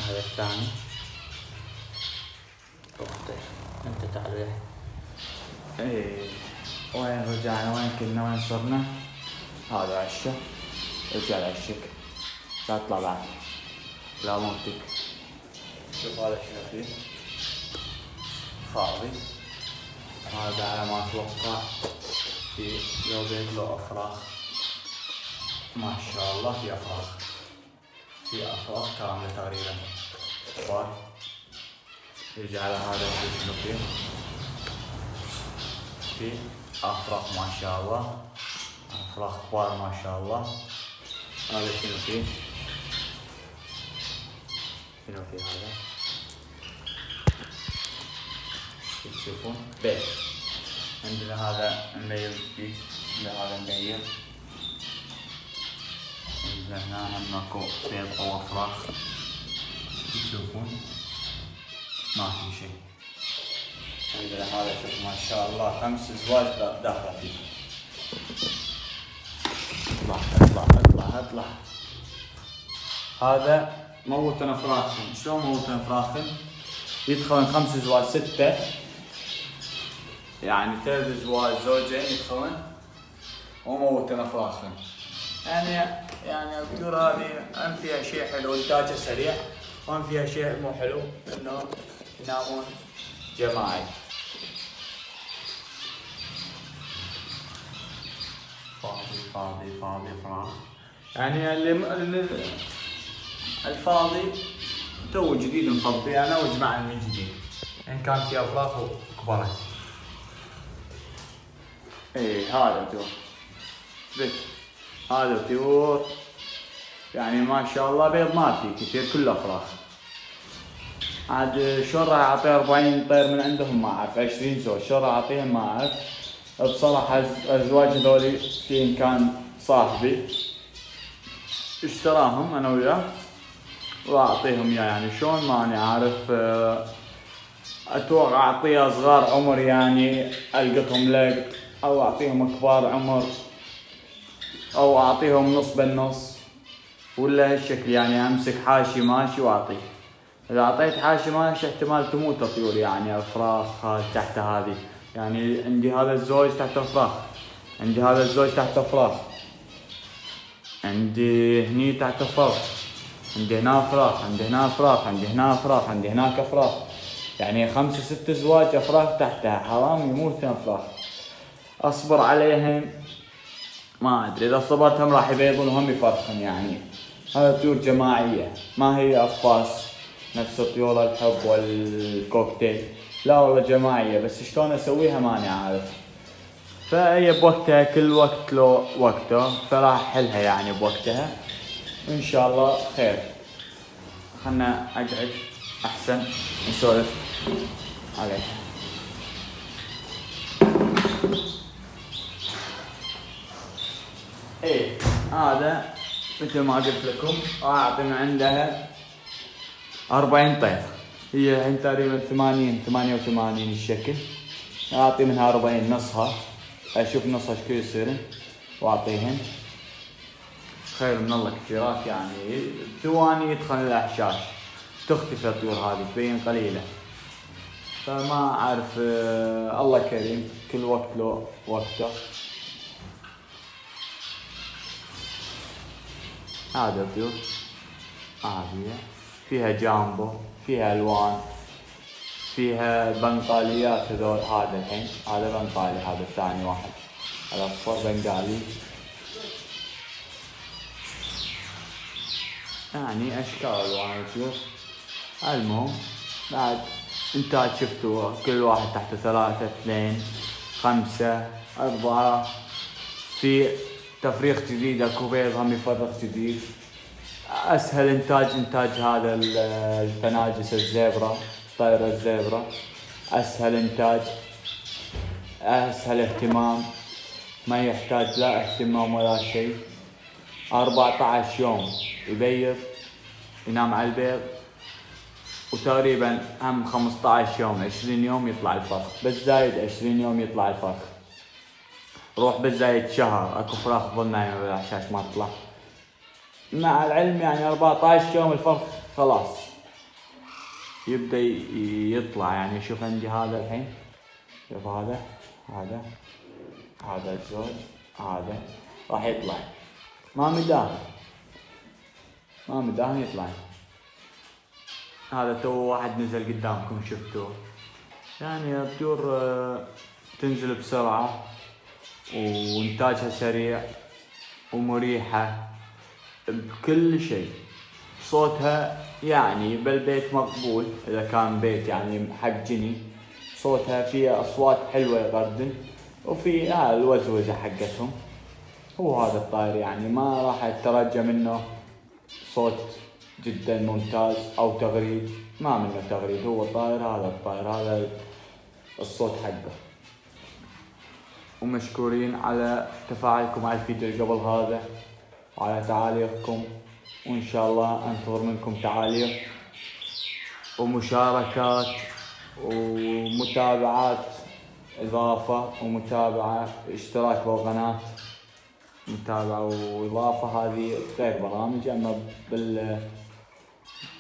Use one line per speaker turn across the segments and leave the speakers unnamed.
هذا الثاني. طيب انت تعال وياي. ايه وين رجعنا؟ وين كنا؟ وين صرنا؟ هذا عشة. ارجع لعشك، لا تطلع بعد، لا موتك. شوف هذا شنو فيه؟ فاضي. هذا على ما اتوقع في لو بيت له افراخ، ما شاء الله في افراخ، في افراخ كاملة تقريبا. كبار. يجي على هذا شنو فيه؟ في افراخ ما شاء الله، افراخ كبار ما شاء الله. هذا شنو فيه؟ شنو فيه هذا؟ تشوفون بيض. عندنا هذا مبيض جديد، هذا مبيض. عندنا هنا هم ماكو بيض او افراخ. تشوفون ما في شيء. عندنا هذا شوف ما شاء الله 5 ازواج داخله فيه. اطلع. هذا موتن افراخهم. شلون موتن افراخهم؟ يدخلون 5 ازواج 6، يعني 3 ازواج زوجين يدخلون وموتن افراخهم. يعني الطيور هذه هم فيها شيء حلو، انتاجها سريع، وهم فيها شيء مو حلو انه ينامون جماعي. فاضي فراغ. يعني الفاضي تو جديد مفضي، انا واجمع من جديد ان كان في افراخ وكبرت. ايه هذا طيور بس، هذا طيور يعني ما شاء الله. بيض ما في كثير، كله افراخ. عاد شلون راح اعطيه 40 طير من عندهم؟ ما اعرف. 20 زوج شلون راح اعطيهم؟ ما اعرف بصراحة. الازواج هذولي في إن كان صاحبي اشتراهم انا وياه واعطيهم اياه، يعني شلون ماني عارف. اتوقع اعطيه صغار عمر، يعني القطهم لق، او اعطيهم كبار عمر، او اعطيهم نص بالنص، ولا هالشكل. يعني امسك حاشي ماشي واعطيه. اذا اعطيت حاشي ماشي احتمال تموت الطيور، يعني الفراخ تحت هذه. يعني عندي هذا الزوج تحت فراخ، عندي هذا الزوج تحت فراخ، عندي هني تحت فراخ، عندي هنا فراخ، عندي هنا فراخ، عندي هنا فراخ، عندي هناك فراخ. يعني 5 6 ازواج افراخ تحتها. حرام يموتون افراخ. اصبر عليهم؟ ما ادري، اذا صبرتهم راح يبيضون وهم يفرخون. يعني هذا طيور جماعية، ما هي افاس نفس طيور الحب والكوكتيل. لا والله جماعية، بس شلون اسويها ماني عارف. فهي بوقتها، كل وقت له وقته، فراح احلها يعني بوقتها وان شاء الله خير. خلنا اقعد احسن نسولف عليها. ايه هذا مثل ما قلت لكم اعطي من عندها 40 طير. هي الحين تقريبا 88 الشكل. اعطي منها 40 نصها، اشوف نصها شكو يصير واعطيهم. خير من الله كثيرات، يعني ثواني يدخل الاحشاش تختفي الطيور هذه، تبين قليله. فما اعرف، الله كريم، كل وقت له وقته. هذا الطيور عادية، فيها جامبو، فيها الوان، فيها بنغاليات. هذول هذا الحين هذا بنغالي، هذا الثاني واحد، هذا اصفر بنغالي. يعني اشكال الوان الطيور. المهم بعد انتاج شفتوه، كل واحد تحت 3 2 5 4. في تفريخ جديد، اكو بيض هم يفرخ جديد. اسهل انتاج هذا الفناجس الزبرة، طائر الزبرة. اسهل انتاج، اسهل اهتمام، ما يحتاج لا اهتمام ولا شيء. 14 يوم يبيض، ينام على البيض، وتقريبا هم 15 يوم 20 يوم يطلع الفرخ. بالزايد 20 يوم يطلع الفرخ. روح بالزايد شهر اكو فراخ تظل نايمة بالحشاش ما تطلع. مع العلم يعني 14 يوم الفرخ خلاص يبدأ يطلع. يعني شوف عندي هذا الحين، شوف هذا الزوج، هذا راح يطلع، ما مداهم يطلع. هذا تو واحد نزل قدامكم شفتوه. يعني الطيور تنزل بسرعة وإنتاجها سريع ومريحة بكل شيء. صوتها يعني بالبيت مقبول، إذا كان بيت يعني حق جني، صوتها فيها أصوات حلوة يغردن، وفي الوزوزة حقتهم. هو هذا الطائر يعني ما راح يترجى منه صوت جدا ممتاز أو تغريد، ما منه تغريد. هو الطائر هذا الصوت حقه. ومشكورين على تفاعلكم على الفيديو اللي قبل هذا وعلى تعاليقكم، وإن شاء الله أنتظر منكم تعاليق ومشاركات ومتابعات، إضافة ومتابعة، اشتراك بالقناة، متابعة وإضافة. هذه غير برامج، أما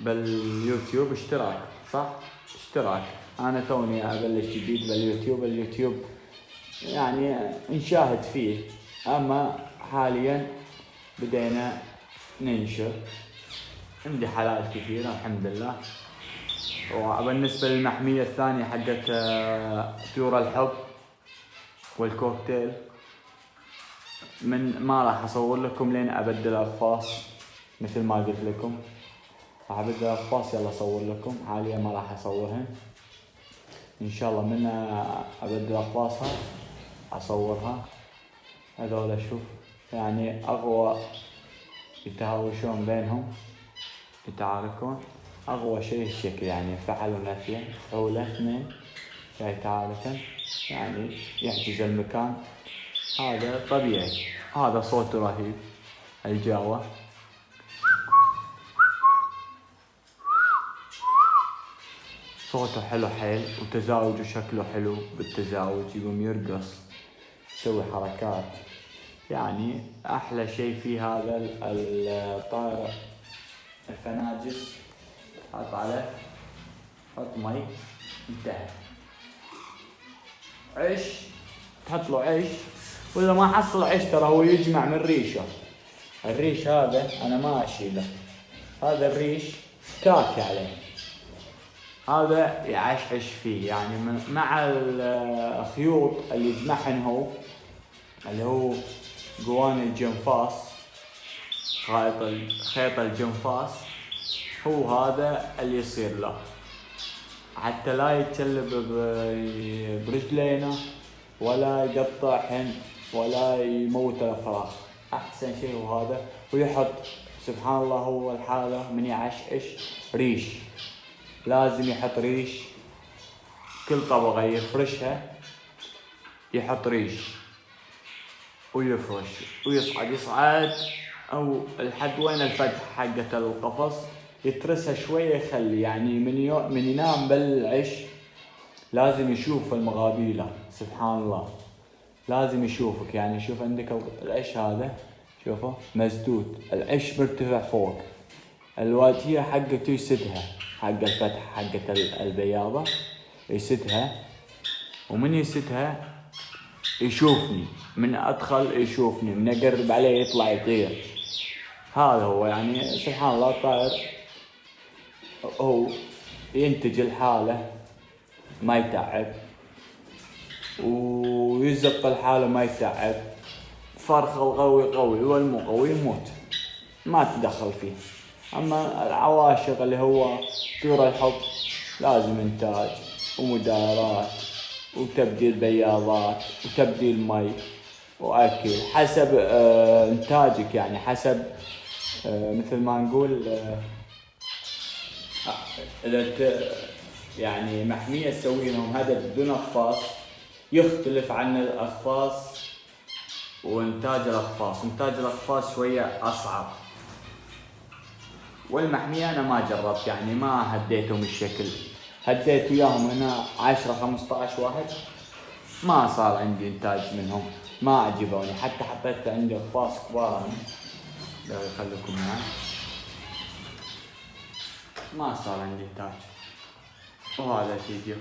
باليوتيوب اشتراك، صح؟ اشتراك. أنا توني أبلش جديد باليوتيوب يعني نشاهد فيه، أما حاليا بدينا ننشر. عندي حلال كثيرة الحمد لله. وبالنسبة للمحمية الثانية حقت طيور الحب والكوكتيل، ما راح أصور لكم لين أبدل أقفاص مثل ما قلت لكم. راح أبدل أقفاص، يلا أصور لكم. حاليا ما راح أصورهن، إن شاء الله من أبدل أقفاصها أصورها. هذول شوف يعني أقوى، يتهاوشون بينهم، يتعاركون. أقوى شيء الشكل، يعني فعل ونفي، حولة اثنين يتعاركن، يعني يحجز المكان. هذا طبيعي. هذا صوته رهيب، الجاوة. صوته حلو حيل، وتزاوجه شكله حلو بالتزاوج، يقوم يرقص، يسوي حركات. يعني أحلى شيء في هذا الطائر الفناجس، حط عليه، حط مي، انتهى. عيش، تحط له عيش، وإذا ما حصل عيش ترى هو يجمع من ريشه. الريش هذا أنا ما أشيله، هذا الريش كافي عليه، هذا يعشعش فيه. يعني مع الخيوط اللي يجمعهن هو، اللي هو جوان الجنفاس، خيط الجنفاس، هو هذا اللي يصير له، حتى لا يتشلب برجلينه ولا يقطعهن ولا يموت الفراخ. احسن شيء هو هذا. ويحط سبحان الله، هو الحالة من يعشعش ريش، لازم يحط ريش. كل طبقة يفرشها يحط ريش ويفرش ويصعد او لحد وين الفتحة حقة القفص، يترسها شوية، يخلي يعني من ينام بالعش لازم يشوف المغابيلة. سبحان الله، لازم يشوفك. يعني شوف عندك العش هذا، شوفه مسدود، العش مرتفع فوق، الواجهة حقته يسدها، حق الفتحة حقة البياضة يسدها، ومن يسدها يشوفني، من أدخل يشوفني، من أقرب عليه يطلع يطير. هذا هو يعني سبحان الله. الطائر هو ينتج الحالة ما يتعب، ويزق الحالة ما يتعب. فرخ القوي قوي والمو قوي يموت، ما تدخل فيه. أما العواشق اللي هو طيور الحب لازم إنتاج ومدارات وتبديل بياضات وتبديل مي وأكل حسب إنتاجك. يعني حسب مثل ما نقول إذا يعني محمية تسوي لهم هدف بدون أقفاص، يختلف عن الأقفاص. وإنتاج الأقفاص شوية أصعب. والمحمية أنا ما جربت، يعني ما هديتهم الشكل، هديت وياهم هنا 10-15 واحد، ما صار عندي إنتاج منهم، ما عجبوني. حتى حطيت عندي أقفاص كبار، خليكم معي، ما صار عندي إنتاج. وهذا الفيديو.